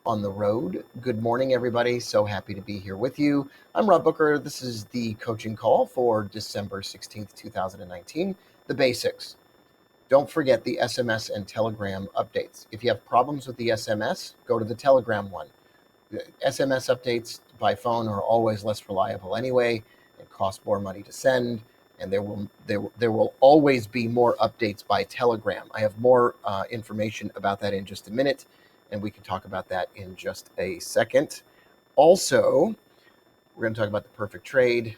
on the road. Good morning, everybody. So happy to be here with you. I'm Rob Booker. This is the coaching call for December 16th, 2019. The basics. Don't forget the SMS and Telegram updates. If you have problems with the SMS, go to the Telegram one. The SMS updates by phone are always less reliable anyway. It costs more money to send, and there will always be more updates by Telegram. I have more information about that in just a minute, and we can talk about that in just a second. Also, we're going to talk about the perfect trade.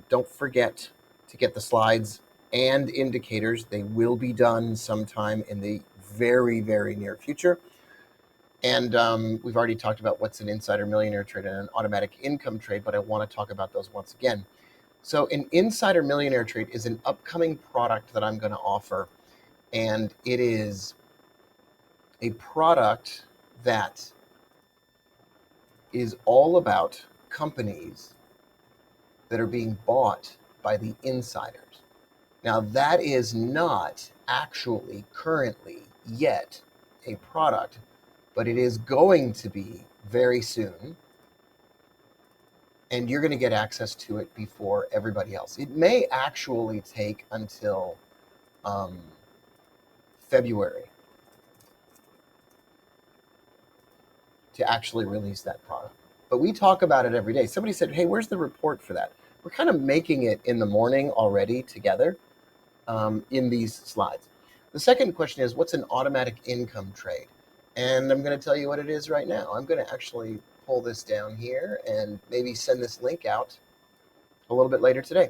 Don't forget to get the slides and indicators. They will be done sometime in the very, very near future. And we've already talked about what's an insider millionaire trade and an automatic income trade, but I want to talk about those once again. So an insider millionaire trade is an upcoming product that I'm going to offer, and it is a product that is all about companies that are being bought by the insiders. Now, that is not actually currently yet a product, but it is going to be very soon, and you're going to get access to it before everybody else. It may actually take until February to actually release that product. But we talk about it every day. Somebody said, hey, where's the report for that? We're kind of making it in the morning already together in these slides. The second question is, what's an automatic income trade? And I'm going to tell you what it is right now. I'm going to actually pull this down here and maybe send this link out a little bit later today.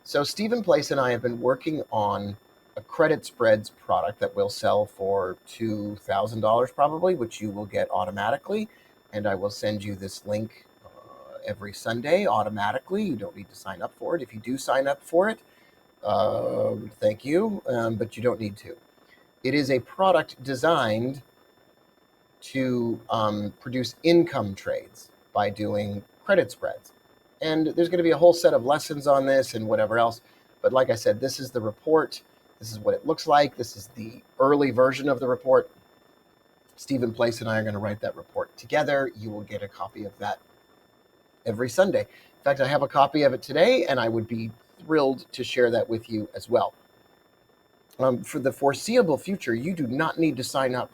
So Stephen Place and I have been working on a credit spreads product that we'll sell for $2,000 probably, which you will get automatically. And I will send you this link every Sunday automatically. You don't need to sign up for it. If you do sign up for it, thank you, but you don't need to. It is a product designed to produce income trades by doing credit spreads. And there's going to be a whole set of lessons on this and whatever else. But like I said, this is the report. This is what it looks like. This is the early version of the report. Stephen Place and I are going to write that report together. You will get a copy of that every Sunday. In fact, I have a copy of it today, and I would be thrilled to share that with you as well. For the foreseeable future, you do not need to sign up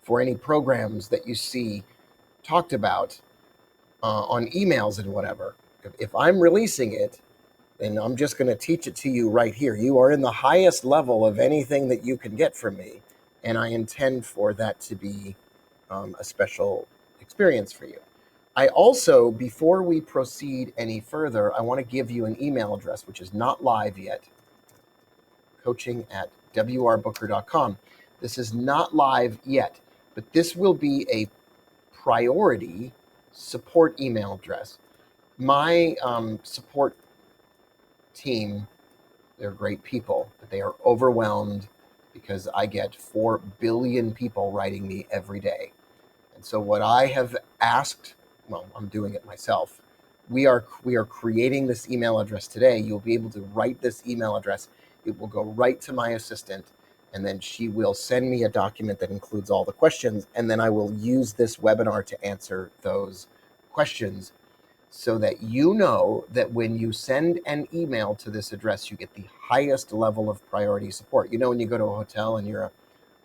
for any programs that you see talked about on emails and whatever. If I'm releasing it, then I'm just going to teach it to you right here. You are in the highest level of anything that you can get from me, and I intend for that to be a special experience for you. I also, before we proceed any further, I want to give you an email address, which is not live yet, coaching@wrbooker.com. This is not live yet, but this will be a priority support email address. My support team, they're great people, but they are overwhelmed because I get 4 billion people writing me every day. And so what I have asked, well, I'm doing it myself. We are creating this email address today. You'll be able to write this email address. It will go right to my assistant, and then she will send me a document that includes all the questions, and then I will use this webinar to answer those questions so that you know that when you send an email to this address, you get the highest level of priority support. You know, when you go to a hotel and you're a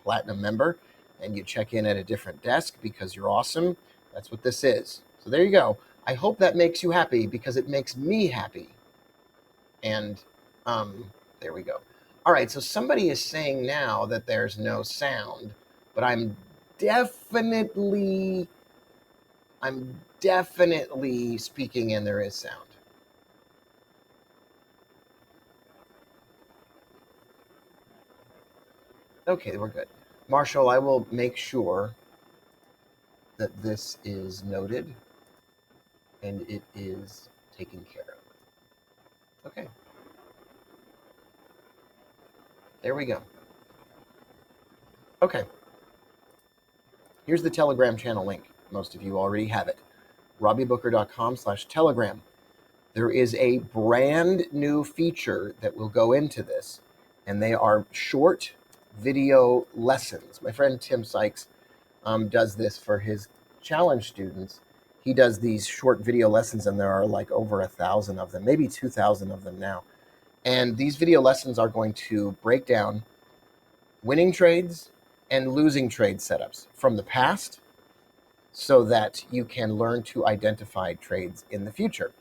platinum member and you check in at a different desk because you're awesome, that's what this is. So there you go. I hope that makes you happy because it makes me happy. And there we go. All right, so somebody is saying now that there's no sound, but I'm definitely speaking and there is sound. Okay, we're good. Marshall, I will make sure that this is noted and it is taken care of. Okay. There we go. Okay. Here's the Telegram channel link. Most of you already have it. RobbieBooker.com/Telegram. There is a brand new feature that will go into this, and they are short video lessons. My friend Tim Sykes does this for his challenge students, he does these short video lessons, and there are like over 1,000 of them, maybe 2,000 of them now. And these video lessons are going to break down winning trades and losing trade setups from the past so that you can learn to identify trades in the future.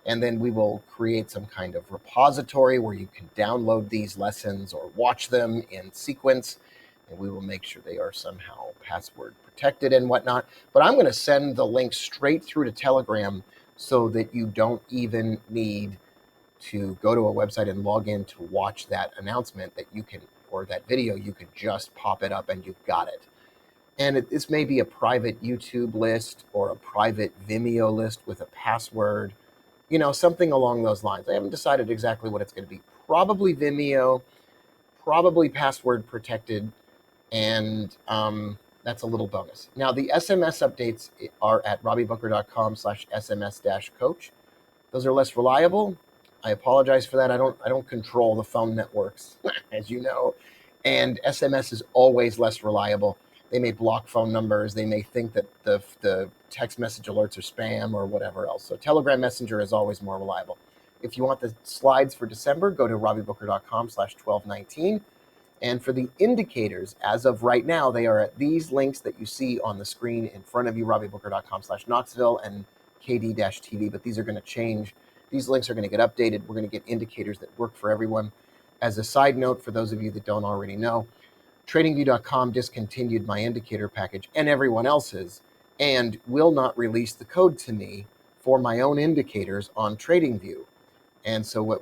And then we will create some kind of repository where you can download these lessons or watch them in sequence. And we will make sure they are somehow password protected and whatnot. But I'm going to send the link straight through to Telegram so that you don't even need to go to a website and log in to watch that announcement, that you can, or that video, you could just pop it up and you've got it. And this may be a private YouTube list or a private Vimeo list with a password, something along those lines. I haven't decided exactly what it's going to be. Probably Vimeo, probably password protected, and that's a little bonus. Now, the SMS updates are at robbybooker.com/SMS-coach. Those are less reliable. I apologize for that. I don't control the phone networks, as you know, and SMS is always less reliable. They may block phone numbers. They may think that the text message alerts are spam or whatever else. So Telegram Messenger is always more reliable. If you want the slides for December, go to robbybooker.com/1219. And for the indicators, as of right now, they are at these links that you see on the screen in front of you, robbybooker.com/Knoxville and KD-TV, but these are going to change. These links are going to get updated. We're going to get indicators that work for everyone. As a side note, for those of you that don't already know, TradingView.com discontinued my indicator package and everyone else's, and will not release the code to me for my own indicators on TradingView. And so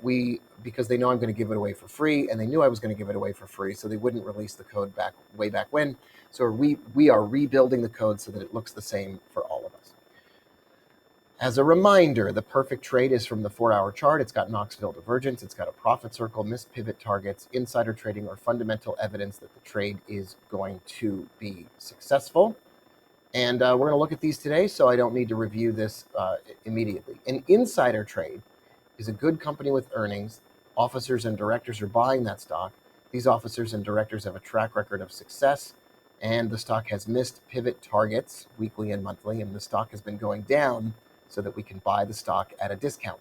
because they know I'm going to give it away for free, and they knew I was going to give it away for free, so they wouldn't release the code way back when. So we are rebuilding the code so that it looks the same for all of us. As a reminder, the perfect trade is from the 4-hour chart. It's got Knoxville divergence. It's got a profit circle, missed pivot targets, insider trading, or fundamental evidence that the trade is going to be successful. And we're going to look at these today, so I don't need to review this immediately. An insider trade is a good company with earnings. Officers and directors are buying that stock. These officers and directors have a track record of success, and the stock has missed pivot targets weekly and monthly, and the stock has been going down so that we can buy the stock at a discount.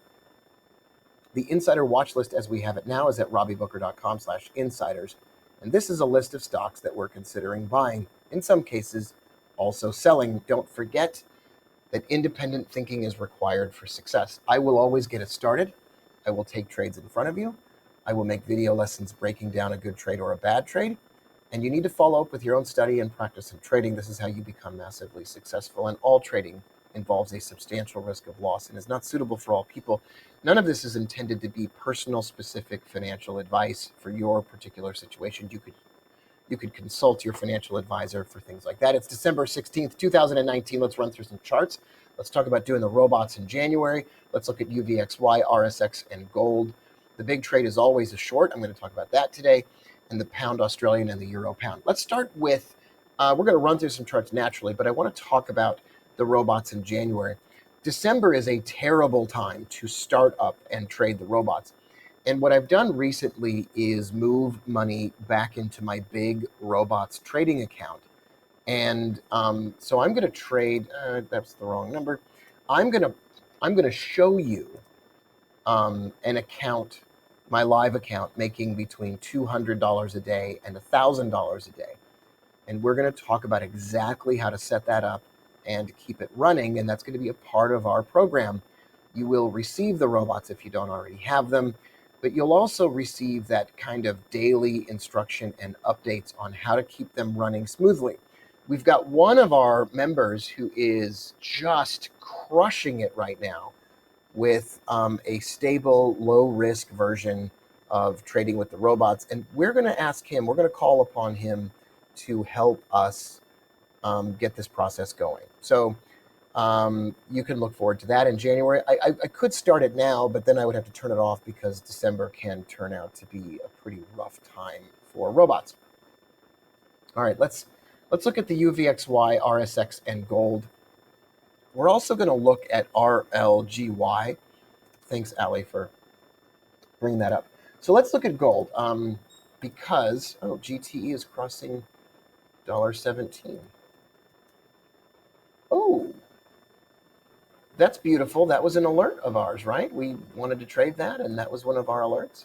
The insider watch list as we have it now is at robbybooker.com/insiders. And this is a list of stocks that we're considering buying, in some cases also selling. Don't forget that independent thinking is required for success. I will always get it started. I will take trades in front of you. I will make video lessons breaking down a good trade or a bad trade. And you need to follow up with your own study and practice of trading. This is how you become massively successful. And all trading involves a substantial risk of loss and is not suitable for all people. None of this is intended to be personal, specific financial advice for your particular situation. You could consult your financial advisor for things like that. It's December 16th, 2019. Let's run through some charts. Let's talk about doing the robots in January. Let's look at UVXY, RSX, and gold. The big trade is always a short. I'm going to talk about that today, and the pound Australian and the euro pound. Let's start with, we're going to run through some charts naturally, but I want to talk about the robots in January. December is a terrible time to start up and trade the robots. And what I've done recently is move money back into my big robots trading account. And so I'm going to trade, that's the wrong number. I'm going to show you an account, my live account, making between $200 a day and $1,000 a day. And we're going to talk about exactly how to set that up and keep it running. And that's going to be a part of our program. You will receive the robots if you don't already have them, but you'll also receive that kind of daily instruction and updates on how to keep them running smoothly. We've got one of our members who is just crushing it right now with a stable, low-risk version of trading with the robots. And we're going to ask him, we're going to call upon him to help us get this process going. So you can look forward to that in January. I could start it now, but then I would have to turn it off because December can turn out to be a pretty rough time for robots. All right, let's look at the UVXY, RSX, and gold. We're also going to look at RLGY. Thanks, Ali, for bringing that up. So let's look at gold because, GTE is crossing $1.17. Oh, That's beautiful. That was an alert of ours, right? We wanted to trade that, and that was one of our alerts.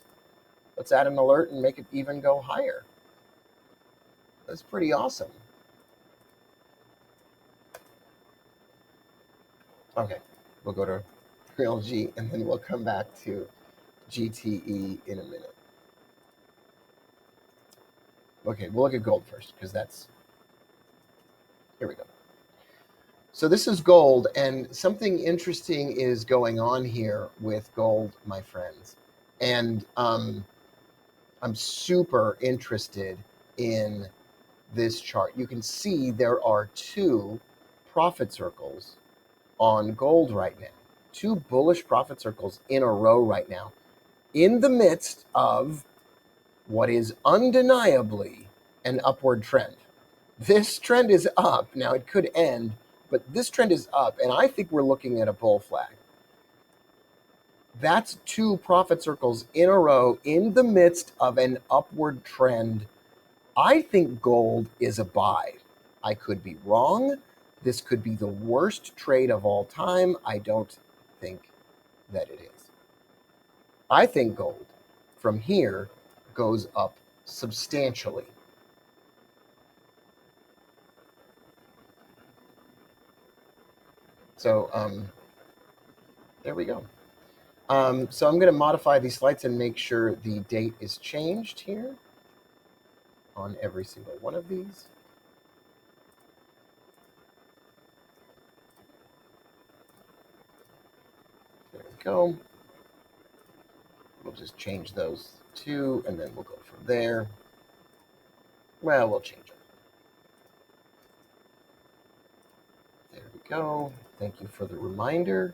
Let's add an alert and make it even go higher. That's pretty awesome. Okay, we'll go to Real G, and then we'll come back to GTE in a minute. Okay, we'll look at gold first, because that's... Here we go. So this is gold, and something interesting is going on here with gold, my friends. And I'm super interested in this chart. You can see there are two profit circles on gold right now, two bullish profit circles in a row right now, in the midst of what is undeniably an upward trend. This trend is up. Now, it could end, but this trend is up, and I think we're looking at a bull flag. That's two profit circles in a row in the midst of an upward trend. I think gold is a buy. I could be wrong. This could be the worst trade of all time. I don't think that it is. I think gold from here goes up substantially. So there we go. So I'm going to modify these slides and make sure the date is changed here on every single one of these. There we go. We'll just change those two, and then we'll go from there. Well, we'll change them. There we go. Thank you for the reminder.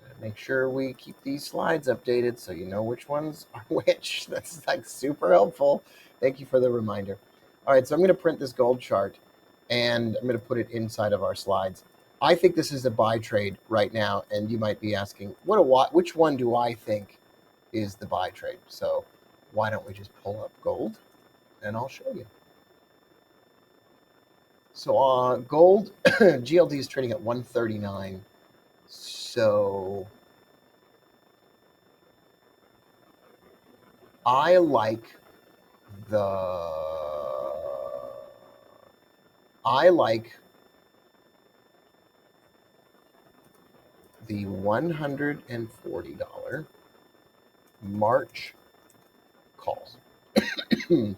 Gotta make sure we keep these slides updated so you know which ones are which. That's like super helpful. Thank you for the reminder. All right, so I'm going to print this gold chart, and I'm going to put it inside of our slides. I think this is a buy trade right now, and you might be asking, which one do I think is the buy trade? So why don't we just pull up gold, and I'll show you. So gold, GLD is trading at 139. So I like the 140 March calls.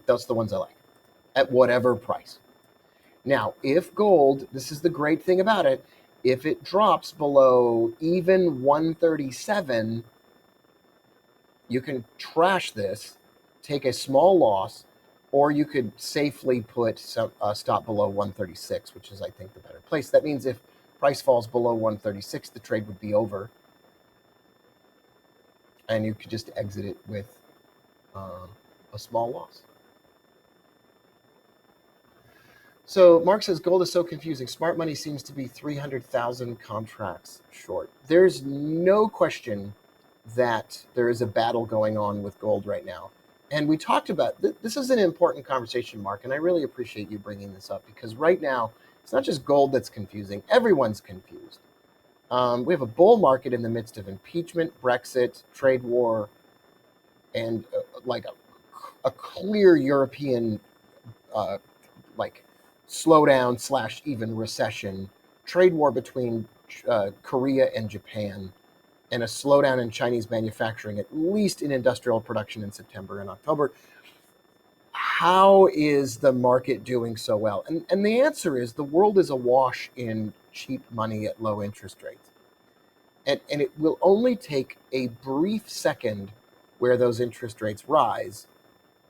That's the ones I like at whatever price. Now, if gold, this is the great thing about it, if it drops below even 137, you can trash this, take a small loss, or you could safely put a stop below 136, which is, I think, the better place. That means if price falls below 136, the trade would be over, and you could just exit it with a small loss. So Mark says, gold is so confusing. Smart money seems to be 300,000 contracts short. There's no question that there is a battle going on with gold right now. And we talked about, this is an important conversation, Mark, and I really appreciate you bringing this up, because right now, it's not just gold that's confusing. Everyone's confused. We have a bull market in the midst of impeachment, Brexit, trade war, and like a clear European slowdown / even recession, trade war between Korea and Japan, and a slowdown in Chinese manufacturing, at least in industrial production in September and October. How is the market doing so well? And the answer is the world is awash in cheap money at low interest rates. And it will only take a brief second where those interest rates rise,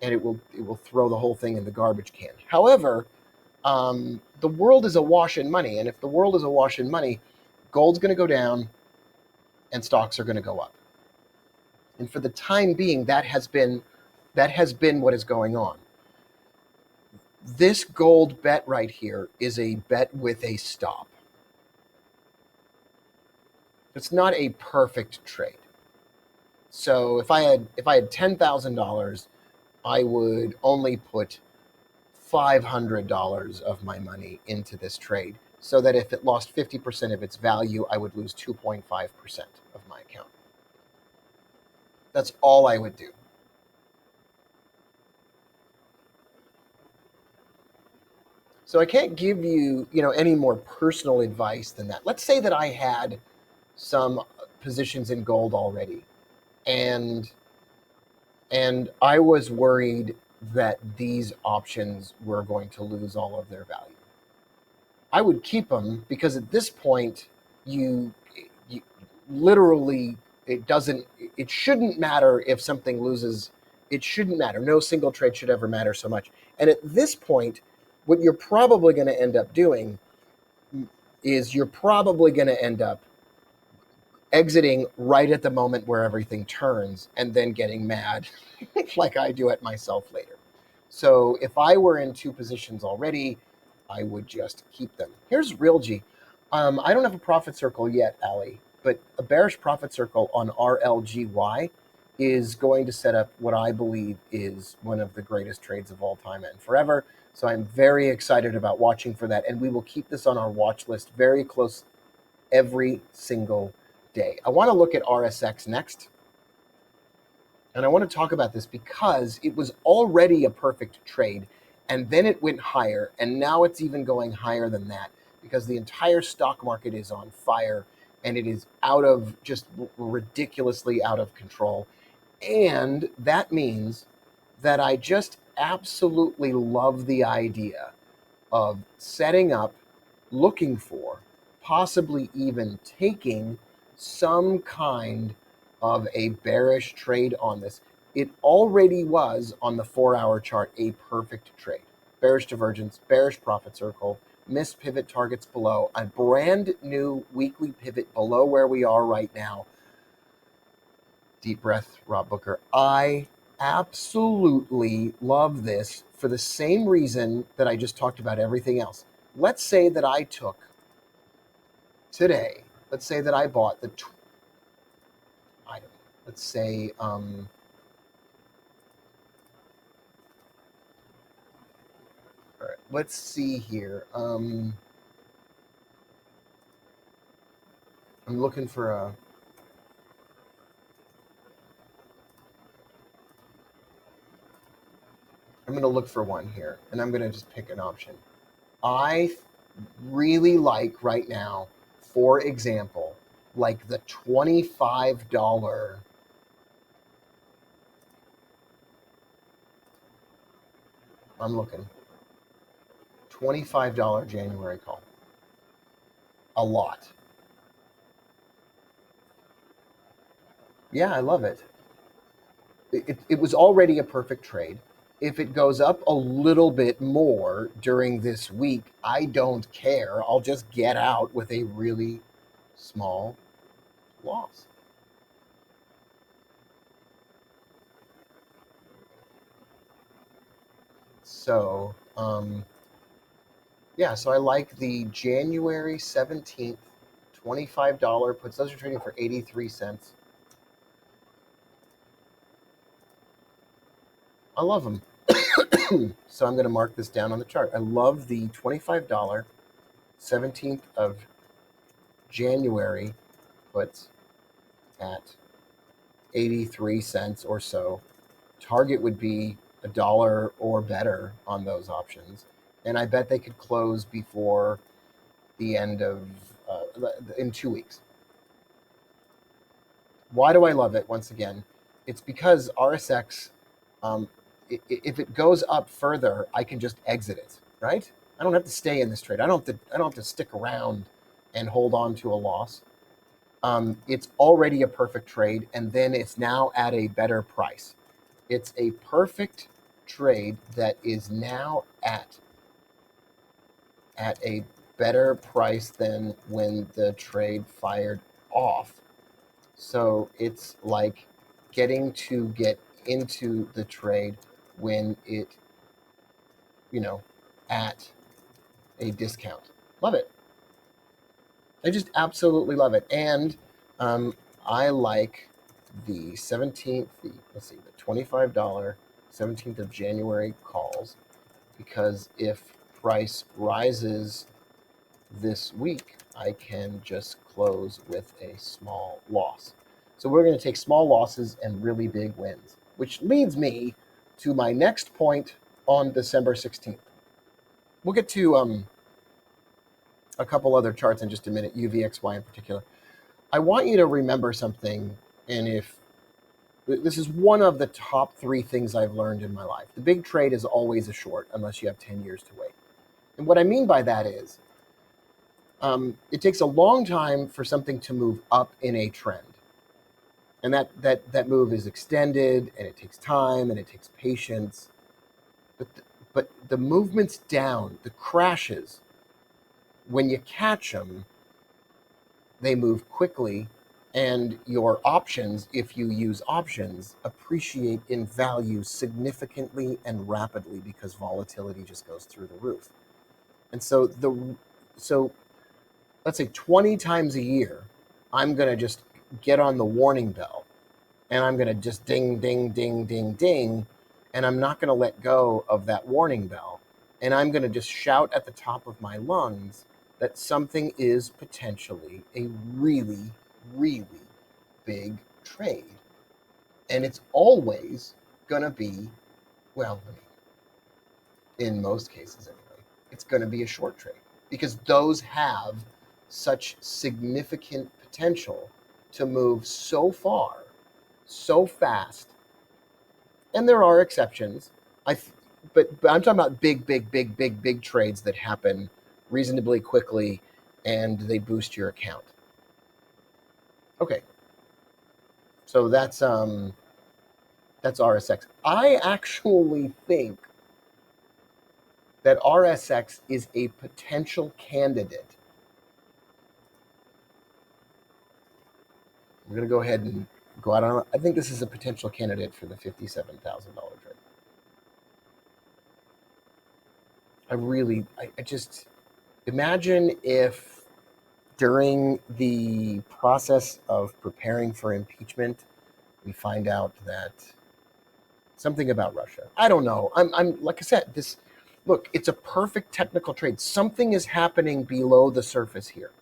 and it will throw the whole thing in the garbage can. However, the world is awash in money, and if the world is awash in money, gold's going to go down, and stocks are going to go up. And for the time being, that has been what is going on. This gold bet right here is a bet with a stop. It's not a perfect trade. So if I had $10,000, I would only put $500 of my money into this trade so that if it lost 50% of its value, I would lose 2.5% of my account. That's all I would do. So I can't give you, any more personal advice than that. Let's say that I had some positions in gold already, and I was worried that these options were going to lose all of their value. I would keep them because at this point, you literally, it shouldn't matter if something loses. It shouldn't matter. No single trade should ever matter so much. And at this point, what you're probably going to end up doing is you're probably going to end up exiting right at the moment where everything turns and then getting mad like I do at myself later. So if I were in two positions already, I would just keep them. Here's RealG. I don't have a profit circle yet, Ali, but a bearish profit circle on RLGY is going to set up what I believe is one of the greatest trades of all time and forever. So I'm very excited about watching for that, and we will keep this on our watch list very close every single day. I want to look at RSX next. And I want to talk about this because it was already a perfect trade, and then it went higher, and now it's even going higher than that because the entire stock market is on fire, and it is just ridiculously out of control. And that means that I just absolutely love the idea of setting up, looking for, possibly even taking some kind of a bearish trade on this. It already was on the 4-hour chart a perfect trade. Bearish divergence, bearish profit circle, missed pivot targets below, a brand new weekly pivot below where we are right now. Deep breath, Rob Booker. I absolutely love this for the same reason that I just talked about everything else. Let's say that I took today, let's say that I bought the item. Let's say, all right, let's see here. I'm looking for I'm going to look for one here, and I'm going to just pick an option. I really like right now, for example, like the $25. I'm looking. $25 January call. A lot. Yeah, I love it. It was already a perfect trade. If it goes up a little bit more during this week, I don't care. I'll just get out with a really small loss. So, yeah, so I like the January 17th, $25 puts. Those are trading for 83 cents. I love them. So I'm going to mark this down on the chart. I love the $25 17th of January puts at 83 cents or so. Target would be $1 or better on those options. And I bet they could close before the end of, in 2 weeks. Why do I love it? Once again, it's because RSX, if it goes up further, I can just exit it, right? I don't have to stay in this trade. I don't have to stick around and hold on to a loss. It's already a perfect trade, and then it's now at a better price. It's a perfect trade that is now at a better price than when the trade fired off. So it's like getting to get into the trade when it, at a discount. Love it. I just absolutely love it. And I like the 17th, let's see, the $25 17th of January calls. because if price rises this week, I can just close with a small loss. So we're going to take small losses and really big wins, which leads me to my next point on December 16th. We'll get to a couple other charts in just a minute, UVXY in particular. I want you to remember something, and if this is one of the top 3 things I've learned in my life. The big trade is always a short unless you have 10 years to wait. And what I mean by that is it takes a long time for something to move up in a trend. And that move is extended, and it takes time, and it takes patience. But the movements down, the crashes, when you catch them, they move quickly, and your options, if you use options, appreciate in value significantly and rapidly because volatility just goes through the roof. And so let's say 20 times a year, I'm going to just get on the warning bell, and I'm going to just ding, ding, ding, ding, ding, and I'm not going to let go of that warning bell. And I'm going to just shout at the top of my lungs that something is potentially a really, really big trade. And it's always going to be, well, in most cases anyway, it's going to be a short trade because those have such significant potential to move so far, so fast. And there are exceptions. But I'm talking about big trades that happen reasonably quickly and they boost your account. Okay. So that's RSX. I actually think that RSX is a potential candidate. We're going to go ahead and go out on. I think this is a potential candidate for the $57,000 trade. I just imagine if during the process of preparing for impeachment, we find out that something about Russia. I don't know. I'm like I said, look, it's a perfect technical trade. Something is happening below the surface here.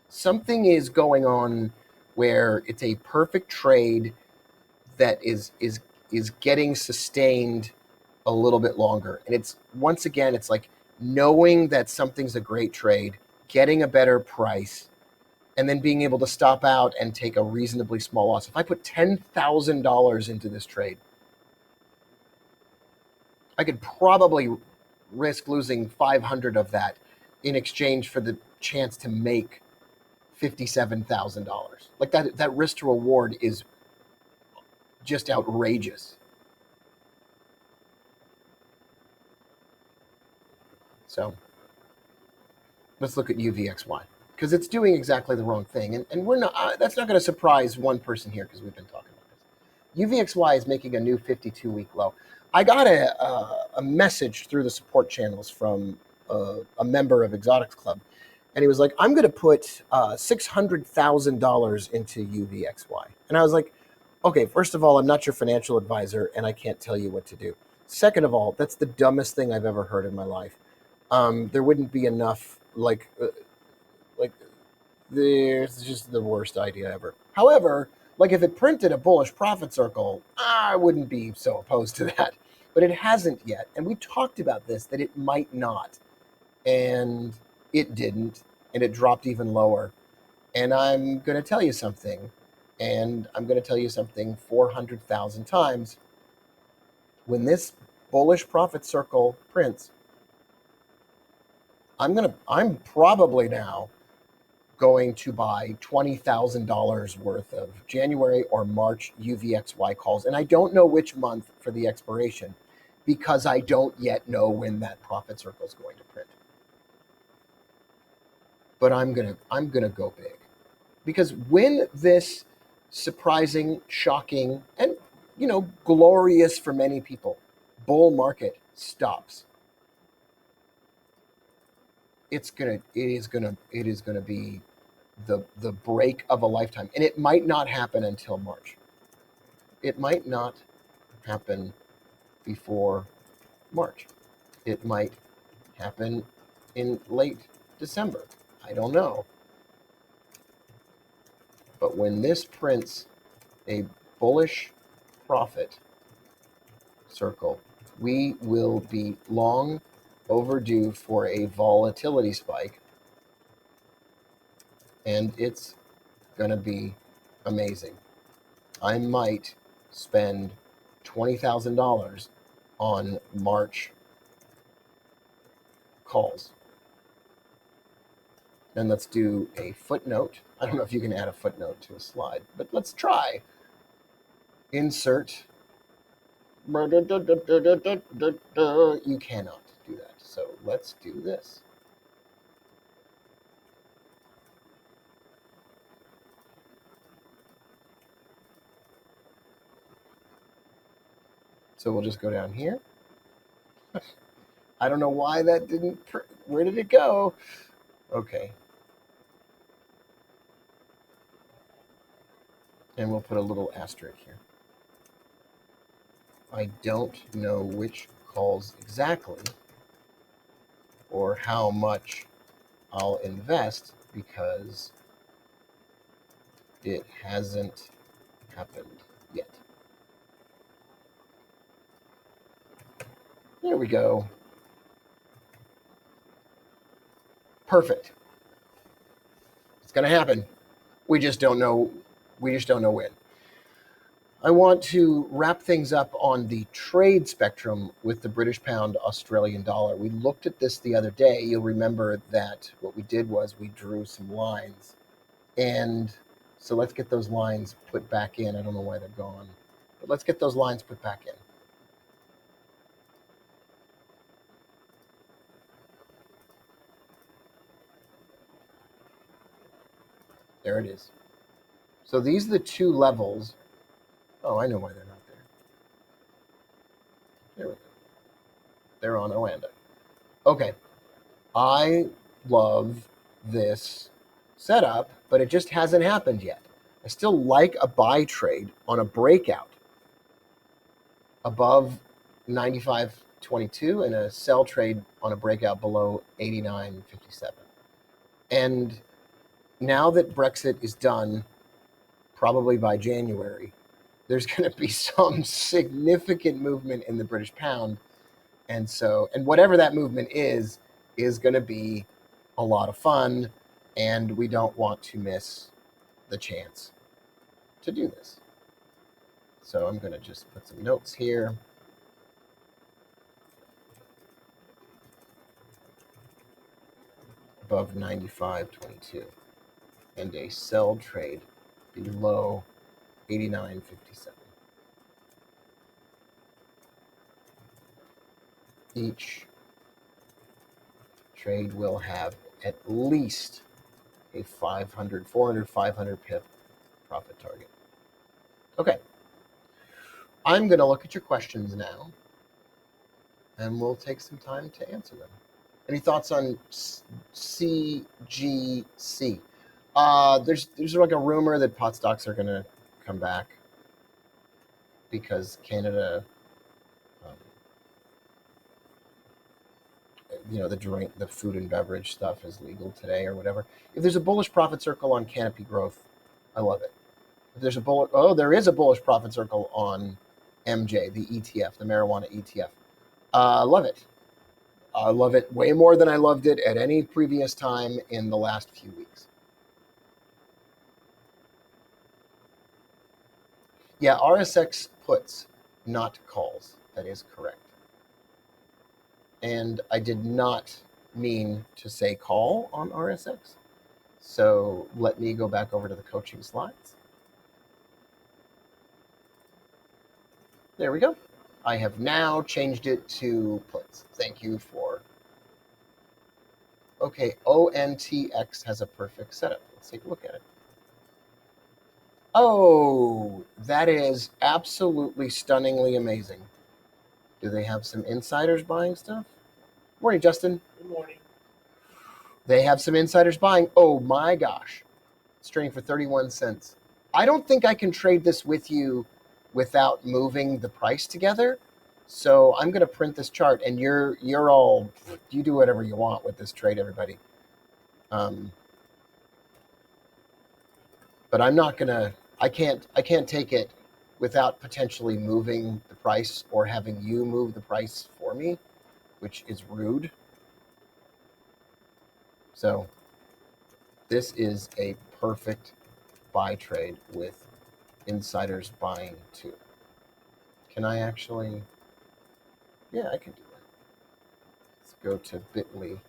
Something is going on where it's a perfect trade that is getting sustained a little bit longer. And it's once again, it's like knowing that something's a great trade, getting a better price, and then being able to stop out and take a reasonably small loss. If I put $10,000 into this trade, I could probably risk losing 500 of that in exchange for the chance to make $57,000. Like that risk to reward is just outrageous. So let's look at UVXY because it's doing exactly the wrong thing. And we're not, that's not going to surprise one person here because we've been talking about this. UVXY is making a new 52-week low. I got a message through the support channels from a member of Exotics Club, and he was like, I'm going to put $600,000 into UVXY. And I was like, okay, first of all, I'm not your financial advisor, and I can't tell you what to do. Second of all, that's the dumbest thing I've ever heard in my life. There wouldn't be enough, like it's just the worst idea ever. However, like if it printed a bullish profit circle, I wouldn't be so opposed to that. But it hasn't yet. And we talked about this, that it might not. And it didn't. And it dropped even lower. And I'm going to tell you something. And I'm going to tell you something 400,000 times. When this bullish profit circle prints, I'm probably now going to buy $20,000 worth of January or March UVXY calls. And I don't know which month for the expiration because I don't yet know when that profit circle is going to print. But I'm gonna go big. Because when this surprising, shocking, and glorious for many people bull market stops, it is gonna be the break of a lifetime. And it might not happen until March. It might not happen before March. It might happen in late December. I don't know. But when this prints a bullish profit circle, we will be long overdue for a volatility spike, and it's going to be amazing. I might spend $20,000 on March calls. Then let's do a footnote. I don't know if you can add a footnote to a slide, but let's try. Insert. You cannot do that. So let's do this. So we'll just go down here. I don't know why that didn't, where did it go? Okay. And we'll put a little asterisk here. I don't know which calls exactly or how much I'll invest because it hasn't happened yet. There we go. Perfect. It's going to happen. We just don't know. We just don't know when. I want to wrap things up on the trade spectrum with the British pound Australian dollar. We looked at this the other day. You'll remember that what we did was we drew some lines. And so let's get those lines put back in. I don't know why they're gone, but let's get those lines put back in. There it is. So these are the two levels. Oh, I know why they're not there. There we go. They're on Oanda. Okay. I love this setup, but it just hasn't happened yet. I still like a buy trade on a breakout above 95.22 and a sell trade on a breakout below 89.57. And now that Brexit is done, probably by January, there's going to be some significant movement in the British pound. And so, and whatever that movement is going to be a lot of fun. And we don't want to miss the chance to do this. So I'm going to just put some notes here. Above 95.22 and a sell trade below 89.57. Each trade will have at least a 500, 400, 500 pip profit target. Okay. I'm going to look at your questions now, and we'll take some time to answer them. Any thoughts on CGC? There's like a rumor that pot stocks are going to come back because Canada, the food and beverage stuff is legal today or whatever. If there's a bullish profit circle on Canopy Growth, I love it. If there's there is a bullish profit circle on MJ, the ETF, the marijuana ETF. I love it. I love it way more than I loved it at any previous time in the last few weeks. Yeah, RSX puts, not calls. That is correct. And I did not mean to say call on RSX. So let me go back over to the coaching slides. There we go. I have now changed it to puts. Thank you for... Okay, ONTX has a perfect setup. Let's take a look at it. Oh, that is absolutely stunningly amazing. Do they have some insiders buying stuff? Morning, Justin. Good morning. They have some insiders buying. Oh my gosh. It's trading for 31 cents. I don't think I can trade this with you without moving the price together. So I'm going to print this chart, and you're all, you do whatever you want with this trade, everybody. But I'm not going to, I can't take it without potentially moving the price or having you move the price for me, which is rude. So this is a perfect buy trade with insiders buying too. Can I actually? Yeah, I can do that. Let's go to bit.ly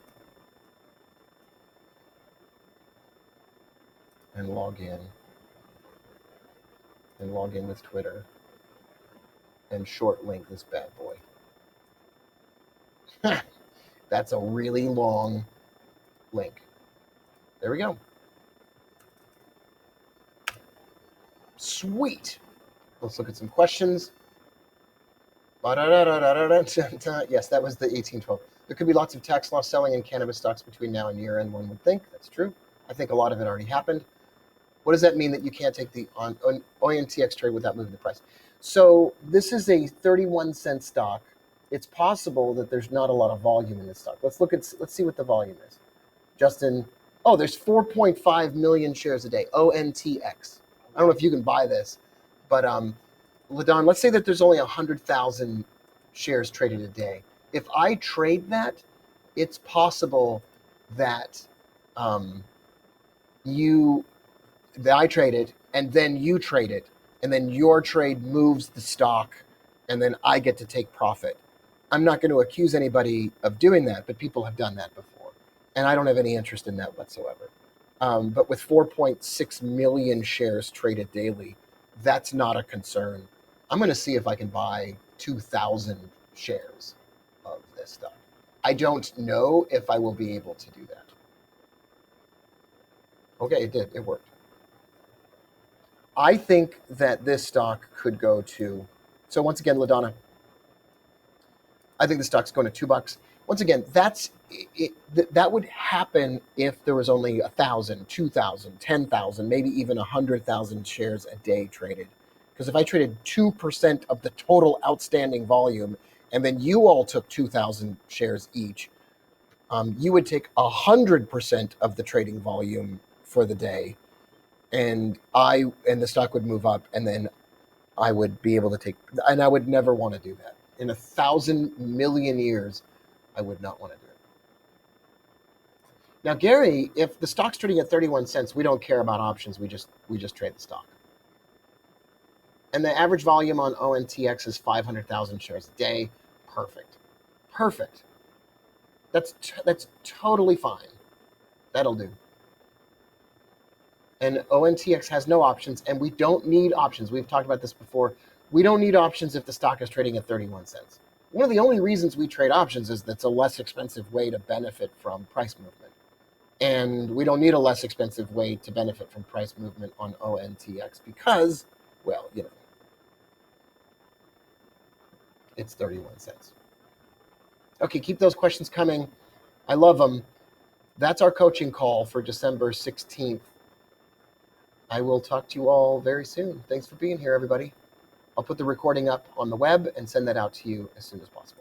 and log in with Twitter and short link this bad boy. That's a really long link. There we go. Sweet. Let's look at some questions. Yes, that was the 1812. There could be lots of tax loss selling in cannabis stocks between now and year end, one would think. That's true. I think a lot of it already happened. What does that mean that you can't take the ONTX trade without moving the price? So this is a 31-cent stock. It's possible that there's not a lot of volume in this stock. Let's see what the volume is. Justin, oh, there's 4.5 million shares a day. ONTX. I don't know if you can buy this, but LaDon, let's say that there's only 100,000 shares traded a day. If I trade that, it's possible that I trade it, and then you trade it, and then your trade moves the stock, and then I get to take profit. I'm not going to accuse anybody of doing that, but people have done that before, and I don't have any interest in that whatsoever. But with 4.6 million shares traded daily, that's not a concern. I'm going to see if I can buy 2,000 shares of this stock. I don't know if I will be able to do that. Okay, it did. It worked. I think that this stock could go to, so once again, LaDonna, I think the stock's going to $2. Once again, that would happen if there was only 1,000, 2,000, 10,000, maybe even 100,000 shares a day traded. Because if I traded 2% of the total outstanding volume, and then you all took 2,000 shares each, you would take 100% of the trading volume for the day, and the stock would move up, and then I would be able to take, and I would never want to do that. In 1,000 million years, I would not want to do it. Now, Gary, if the stock's trading at 31 cents, we don't care about options. We just trade the stock. And the average volume on ONTX is 500,000 shares a day. Perfect. Perfect. That's totally fine. That'll do. And ONTX has no options, and we don't need options. We've talked about this before. We don't need options if the stock is trading at 31 cents. One of the only reasons we trade options is that's a less expensive way to benefit from price movement. And we don't need a less expensive way to benefit from price movement on ONTX because, well, it's 31 cents. Okay, keep those questions coming. I love them. That's our coaching call for December 16th. I will talk to you all very soon. Thanks for being here, everybody. I'll put the recording up on the web and send that out to you as soon as possible.